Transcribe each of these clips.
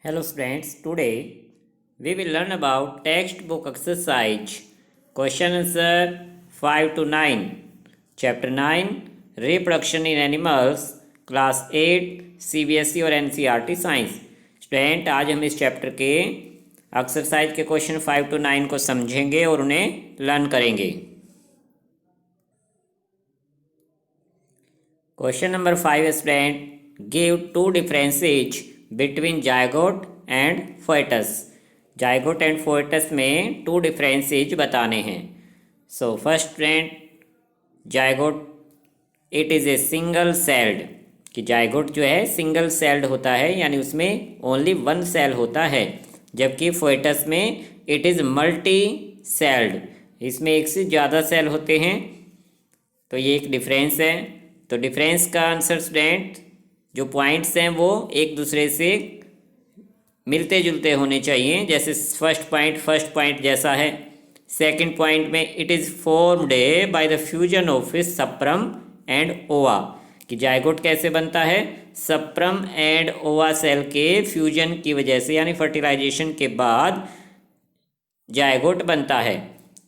Hello students, today we will learn about textbook exercise question answer 5 to 9 chapter 9 reproduction in animals class 8 CBSE और NCERT science. Student आज हम इस chapter के exercise के question 5 to 9 को समझेंगे और उन्हें लर्न करेंगे। Question number 5 student give two differences between zygote and foetus. Zygote and foetus में टू डिफरेंसेज बताने हैं। So first student zygote it is a single celled, कि जायगोट जो है सिंगल सेल्ड होता है, यानी उसमें ओनली वन सेल होता है, जबकि फोएटस में इट इज़ मल्टी सेल्ड, इसमें एक से ज़्यादा सेल होते हैं। तो ये एक डिफरेंस है। तो डिफरेंस का आंसर स्टूडेंट जो पॉइंट्स हैं वो एक दूसरे से मिलते जुलते होने चाहिए। जैसे फर्स्ट पॉइंट जैसा है। सेकंड पॉइंट में it is formed by the fusion of sperm and ओवा, कि जायगोट कैसे बनता है, सप्रम एंड ओवा सेल के फ्यूजन की वजह से, यानी फर्टिलाइजेशन के बाद जायगोट बनता है।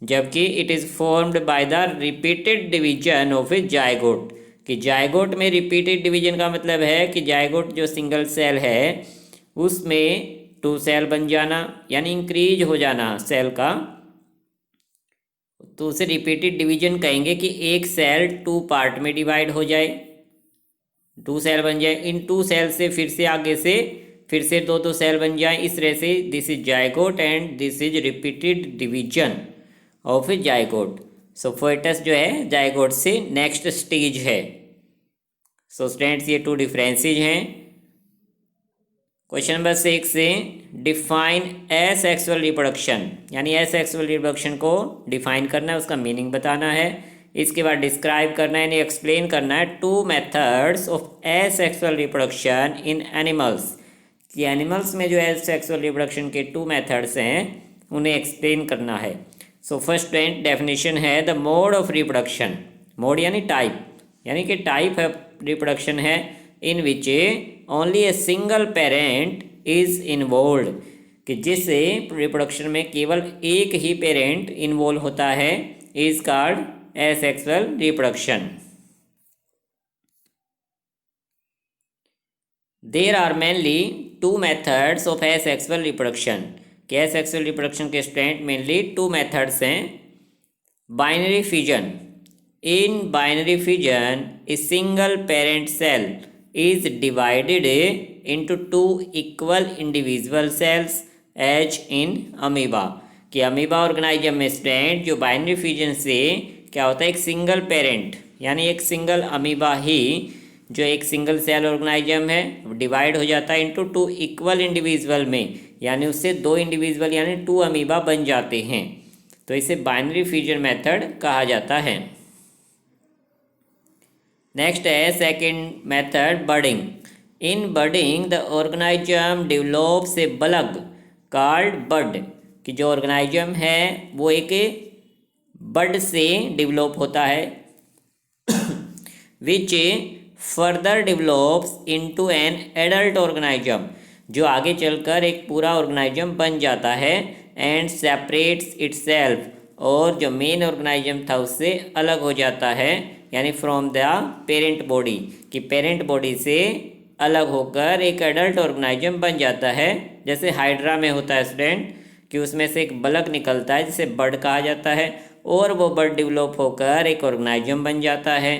जबकि it is formed by the repeated division of a zygote, कि जायगोट में रिपीटेड डिवीजन का मतलब है कि जायगोट जो सिंगल सेल है उसमें टू सेल बन जाना, यानी इंक्रीज हो जाना सेल का, तो उसे रिपीटेड डिवीजन कहेंगे कि एक सेल टू पार्ट में डिवाइड हो जाए, टू सेल बन जाए। इन टू सेल से फिर से आगे से फिर से दो सेल बन जाए। इस तरह से this is zygote and this is repeated division of a zygote. So foetus जो है जायगोट से नेक्स्ट स्टेज है। सो स्टूडेंट्स ये टू डिफरेंसेज हैं। क्वेश्चन नंबर 6 से डिफाइन एसेक्सुअल रिप्रोडक्शन, यानी एसेक्सुअल रिप्रोडक्शन को डिफाइन करना है, उसका मीनिंग बताना है। इसके बाद डिस्क्राइब करना है, यानी एक्सप्लेन करना है two methods of asexual reproduction in animals, कि एनिमल्स में जो एसेक्सुअल रिप्रोडक्शन के टू मेथड्स हैं उन्हें एक्सप्लेन करना है। सो फर्स्ट डेफिनेशन है the mode of reproduction. Mode यानी टाइप, यानी कि टाइप है रिप्रोडक्शन है in which only a single parent is involve, कि जिससे रिप्रोडक्शन में केवल एक ही पेरेंट इन्वॉल्व होता है, is called asexual reproduction. There are mainly two methods of asexual reproduction, कि एसेक्सुअल रिप्रोडक्शन के स्टूडेंट मेनली टू मेथड्स हैं। Binary fission, in binary fission a single parent cell is divided into two equal individual cells as in amoeba, कि amoeba organism में student जो binary fission से क्या होता है, एक सिंगल पेरेंट यानी एक सिंगल अमीबा ही जो एक सिंगल सेल ऑर्गेनाइजम है डिवाइड हो जाता है इनटू टू इक्वल इंडिविजुअल में, यानी उससे दो इंडिविजुअल यानी टू अमीबा बन जाते हैं। तो इसे बाइनरी फिजन मेथड कहा जाता है। नेक्स्ट है second method budding. In budding the organism develops a bulb called bud, कि जो ऑर्गेनाइजम है वो एक बड से डेवलप होता है, which further develops into an adult organism, जो आगे चलकर एक पूरा ऑर्गेनाइजम बन जाता है, एंड सेपरेट्स इटसेल्फ, और जो मेन ऑर्गेनाइजम था उससे अलग हो जाता है, यानी फ्रॉम द पेरेंट बॉडी, कि पेरेंट बॉडी से अलग होकर एक एडल्ट ऑर्गेनाइजम बन जाता है। जैसे हाइड्रा में होता है स्टूडेंट कि उसमें से एक बल्ब निकलता है जिसे बर्ड कहा जाता है, और वो बर्ड डेवलप होकर एक ऑर्गेनाइजम बन जाता है,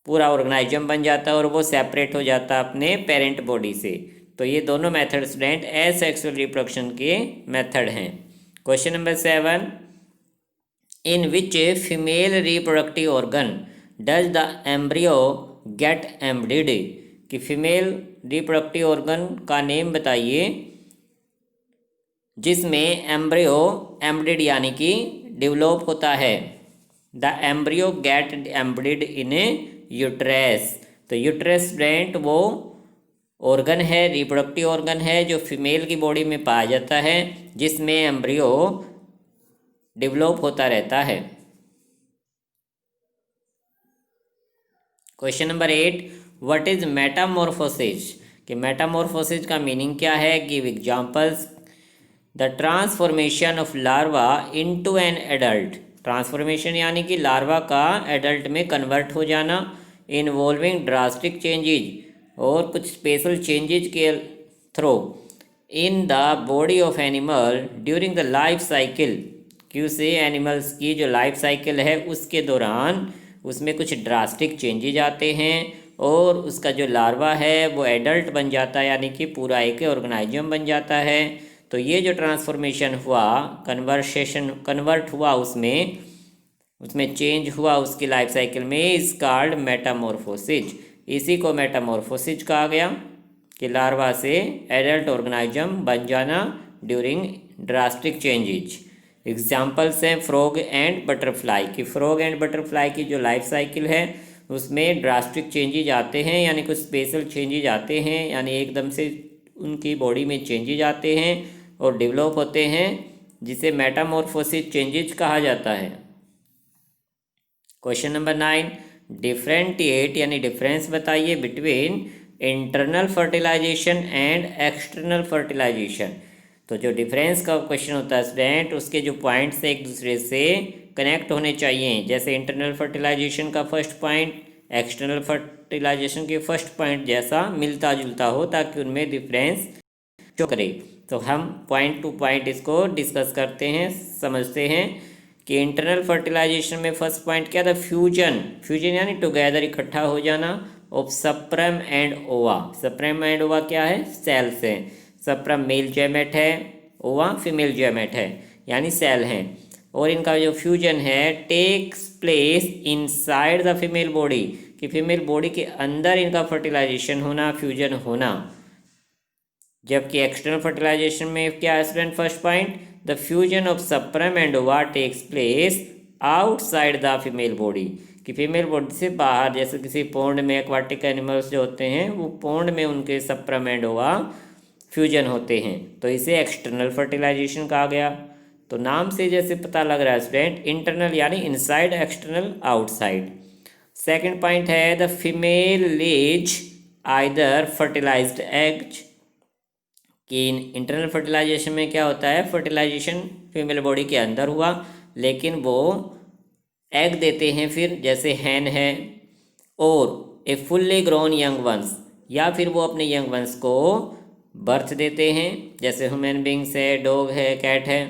पूरा ऑर्गेनाइजम बन जाता है, और वो सेपरेट हो जाता है अपने पेरेंट बॉडी से। तो ये दोनों मेथड स्टूडेंट एसेक्सुअल रिप्रोडक्शन के मेथड हैं। Question number 7 in which female reproductive organ does the embryo get embedded, कि फीमेल रिप्रोडक्टिव ऑर्गन का नेम बताइए जिसमें एम्ब्रियो एम्ब्रिड यानी कि डेवलप होता है। The embryo get embedded in a uterus, तो यूट्रस स्टूडेंट वो ऑर्गन है, रिप्रोडक्टिव ऑर्गन है जो फीमेल की बॉडी में पाया जाता है, जिसमें एम्ब्रियो डेवलप होता रहता है। Question number 8 what is Metamorphosis, कि मेटामॉर्फोसिस का मीनिंग क्या है। Give examples. The transformation of larva into an adult. Transformation यानी कि लार्वा का एडल्ट में कन्वर्ट हो जाना। इन्वॉल्विंग ड्रास्टिक चेंजेज, और कुछ स्पेशल चेंजेज के through in the body of animal during the life cycle, कि उसे एनिमल्स की जो लाइफ साइकिल है उसके दौरान उसमें कुछ ड्रास्टिक चेंजेज आते हैं और उसका जो लार्वा है वो एडल्ट बन जाता है, यानी कि पूरा एक ऑर्गेनाइजम बन जाता है। तो ये जो ट्रांसफॉर्मेशन हुआ, कन्वर्ट हुआ, उसमें चेंज हुआ उसकी लाइफ साइकिल में, इज कॉल्ड मेटामॉर्फोसिस। इसी को मेटामॉर्फोसिस कहा गया कि लार्वा से एडल्ट ऑर्गेनाइजम बन जाना ड्यूरिंग ड्रास्टिक चेंजेज। एग्जाम्पल्स हैं फ्रॉग एंड बटरफ्लाई, कि फ्रॉग एंड बटरफ्लाई की जो लाइफ साइकिल है उसमें ड्रास्टिक चेंजेज आते हैं, यानी कुछ स्पेशल चेंजेज आते हैं, यानी एकदम से उनकी बॉडी में चेंजेज आते हैं और डेवलप होते हैं, जिसे मेटामॉर्फोसिस चेंजेज कहा जाता है। क्वेश्चन नंबर 9, डिफरेंटिएट यानी डिफरेंस बताइए between internal fertilisation and external fertilisation. तो जो डिफरेंस का क्वेश्चन होता है स्टूडेंट, उसके जो पॉइंट्स एक दूसरे से कनेक्ट होने चाहिए। जैसे इंटरनल फर्टिलाइजेशन का फर्स्ट पॉइंट एक्सटर्नल फर्टिलाइजेशन के फर्स्ट पॉइंट जैसा मिलता जुलता हो, ताकि उनमें डिफरेंस शो करे। तो हम पॉइंट टू पॉइंट इसको डिस्कस करते हैं, समझते हैं कि इंटरनल फर्टिलाइजेशन में फर्स्ट पॉइंट क्या था, फ्यूजन। फ्यूजन यानी टुगेदर, इकट्ठा हो जाना, ऑफ सप्रम एंड ओवा। सप्रम एंड ओवा क्या है, सेल्स हैं। सप्रम मेल जैमेट है, ओवा फीमेल जैमेट है, यानी सेल हैं। और इनका जो फ्यूजन है takes place inside the female body, कि फीमेल बॉडी के अंदर इनका फर्टिलाइजेशन होना, फ्यूजन होना। जबकि एक्सटर्नल फर्टिलाइजेशन में क्या है student, first point, the fusion of sperm and ova takes place outside the female body, कि फीमेल बॉडी से बाहर। जैसे किसी पोंड में एक्वाटिक एनिमल्स जो होते हैं वो पोंड में उनके सप्रम एंड ओवा फ्यूजन होते हैं, तो इसे एक्सटर्नल फर्टिलाइजेशन कहा गया। तो नाम से जैसे पता लग रहा है स्टूडेंट, इंटरनल यानी inside, external outside. Second point है the female lays either fertilised eggs, कि इंटरनल फर्टिलाइजेशन में क्या होता है, फर्टिलाइजेशन फीमेल बॉडी के अंदर हुआ, लेकिन वो एग देते हैं फिर, जैसे हैन है, और ए फुल्ली ग्रोन यंग वंस, या फिर वो अपने यंग वंस को बर्थ देते हैं, जैसे ह्यूमन बींग्स है, डॉग है, कैट है।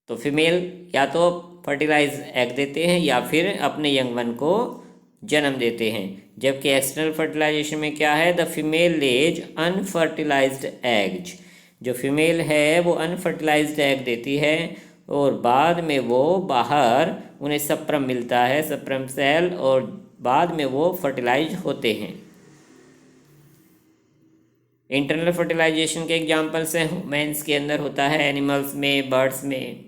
तो फीमेल या तो फर्टिलाइज एग देते हैं या फिर अपने यंग वन को जन्म देते हैं। जबकि एक्सटर्नल फर्टिलाइजेशन में क्या है, the female lays unfertilised eggs, जो फीमेल है वो अनफर्टिलाइज्ड एग देती है और बाद में वो बाहर उन्हें सप्रम मिलता है, सप्रम सेल, और बाद में वो फर्टिलाइज होते हैं। इंटरनल फर्टिलाइजेशन के एग्जांपल्स हैं, ह्यूमन्स के अंदर होता है, एनिमल्स में, बर्ड्स में।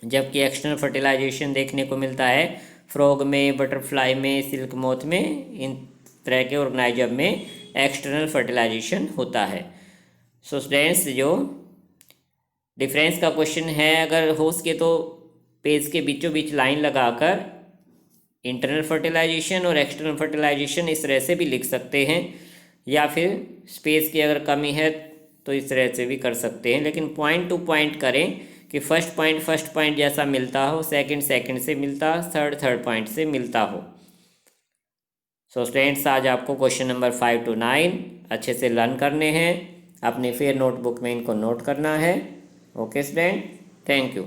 जबकि एक्सटर्नल फर्टिलाइजेशन देखने को मिलता है फ्रॉग में, बटरफ्लाई में, सिल्क मोथ में, इन तरह के ऑर्गेनाइजम में एक्सटर्नल फर्टिलाइजेशन होता है। सो स्टूडेंट्स, जो डिफरेंस का क्वेश्चन है, अगर हो सके तो पेज के बीचों बीच लाइन लगाकर इंटरनल फर्टिलाइजेशन और एक्सटर्नल फर्टिलाइजेशन इस तरह से भी लिख सकते हैं, या फिर स्पेस की अगर कमी है तो इस तरह से भी कर सकते हैं। लेकिन पॉइंट टू पॉइंट करें कि फर्स्ट पॉइंट जैसा मिलता हो, सेकंड से मिलता, थर्ड पॉइंट से मिलता हो। सो स्टूडेंट्स, आज आपको क्वेश्चन नंबर 5 to 9 अच्छे से लर्न करने हैं, अपने फिर नोटबुक में इनको नोट करना है। Okay student, thank you.